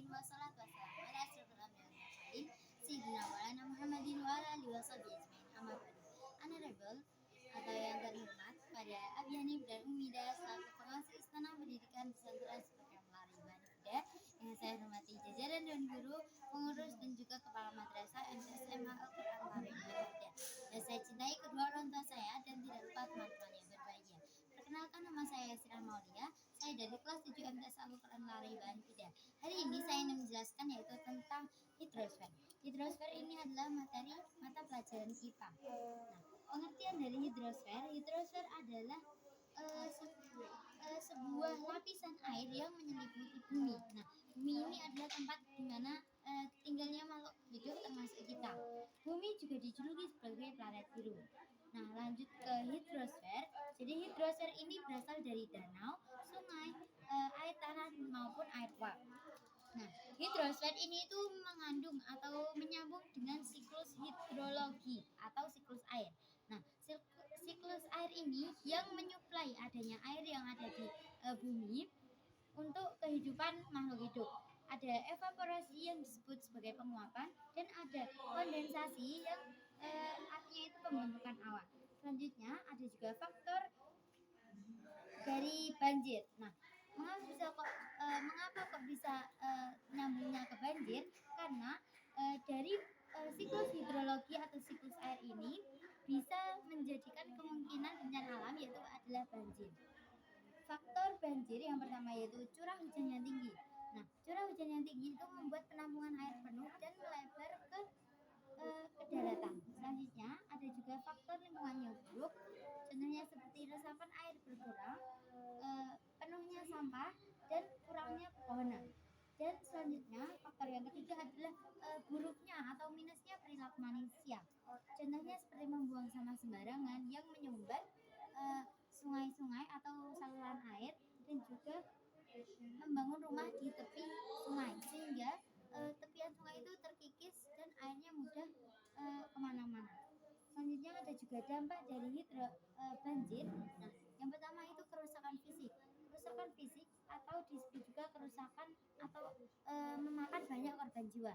Muhammadin wassalatu wassalamu ala asyrofil anbiya'i wal mursalin sayyidina wa lana Muhammadin wa ala alihi washabihi ajmain. Amma ba'du. Honorable atau yang terhormat pada Abi Hanif dan Umi Daya selaku pengawas Istana Pendidikan Pesantren Seperti Melari Banida yang saya hormati jajaran dan guru, pengurus dan juga kepala madrasah MTSMA Al-Quran Lari Banida. Dan saya cintai kedua orang tua saya dan tidak lupa teman-teman yang berbahagia. Perkenalkan, nama saya Yasira Maulia. Saya dari kelas 7 MTS Al-Quran Lari Banida. Hari ini saya ingin menjelaskan yaitu tentang hidrosfer. Hidrosfer ini adalah mata pelajaran IPA. Nah, pengertian dari hidrosfer adalah sebuah lapisan air yang menyelimuti bumi. Nah, bumi ini adalah tempat di mana tinggalnya makhluk hidup termasuk kita. Bumi juga dijuluki sebagai planet biru. Nah, lanjut ke hidrosfer. Jadi hidrosfer ini berasal dari danau, sungai, air tanah maupun air uap. Nah, hidrosfer ini itu mengandung atau menyambung dengan siklus hidrologi atau siklus air. Nah, siklus air ini yang menyuplai adanya air yang ada di bumi untuk kehidupan makhluk hidup. Ada evaporasi yang disebut sebagai penguapan dan ada kondensasi yang artinya itu pembentukan awan. Selanjutnya ada juga faktor dari banjir. Nah, mengapa kok bisa nyambungnya ke banjir? Karena dari siklus hidrologi atau siklus air ini bisa menjadikan kemungkinan bencana alam yaitu adalah banjir. Faktor banjir yang pertama yaitu curah hujan yang tinggi. Nah, curah hujan yang tinggi itu membuat penampungan air penuh dan melebar ke daratan. Selanjutnya ada juga faktor lingkungan yang buruk. Contohnya seperti resapan air berkurang, penuhnya sampah dan kurangnya pepohonan. Dan selanjutnya faktor yang ketiga adalah buruknya atau minusnya perilaku manusia. Contohnya seperti membuang sampah sembarangan yang menyumbat sungai-sungai atau saluran air dan juga membangun rumah di tepi sungai sehingga tepian sungai itu terkikis dan airnya mudah kemana-mana. Selanjutnya ada juga dampak dari banjir. Nah, yang pertama itu kerusakan fisik. Kerusakan fisik atau disebut juga kerusakan atau memakan banyak korban jiwa.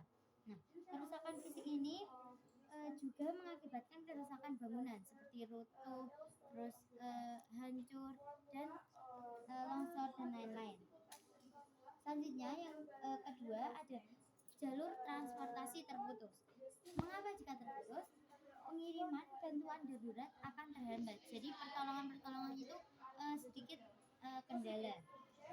Nah, kerusakan fisik ini juga mengakibatkan kerusakan bangunan seperti runtuh, terus hancur dan longsor dan lain-lain. Selanjutnya yang kedua ada jalur transportasi terputus. Mengapa jika terputus? Pengiriman bantuan darurat akan terhambat. Jadi pertolongan itu sedikit kendala.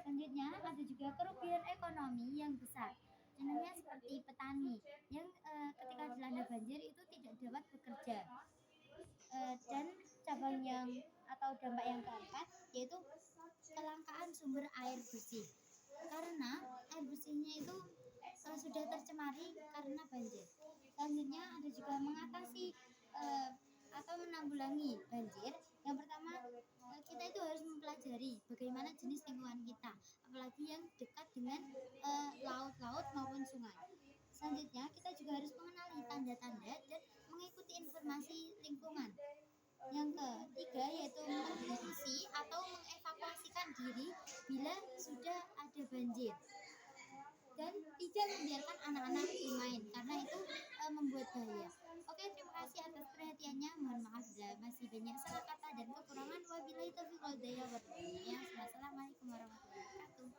Selanjutnya ada juga kerugian ekonomi yang besar. Contohnya seperti petani yang ketika dilanda banjir itu tidak dapat bekerja. Dan cabang yang atau dampak yang keempat yaitu kelangkaan sumber air bersih. Karena air bersihnya itu sudah tercemari karena banjir. Selanjutnya ada juga mengatasi atau menanggulangi banjir. Yang pertama, kita itu harus mempelajari bagaimana jenis lingkungan kita, apalagi yang dekat dengan laut-laut maupun sungai. Selanjutnya, kita juga harus mengenali tanda-tanda dan mengikuti informasi lingkungan. Yang ketiga yaitu memprediksi atau mengevakuasikan diri bila sudah ada banjir dan tidak membiarkan anak-anak bermain karena itu membuat bahaya. Oke, terima kasih atas perhatiannya. Mohon maaf bila masih banyak salah kata dan kekurangan. Wabillahi taufiq wal hidayah. Assalamualaikum warahmatullahi wabarakatuh.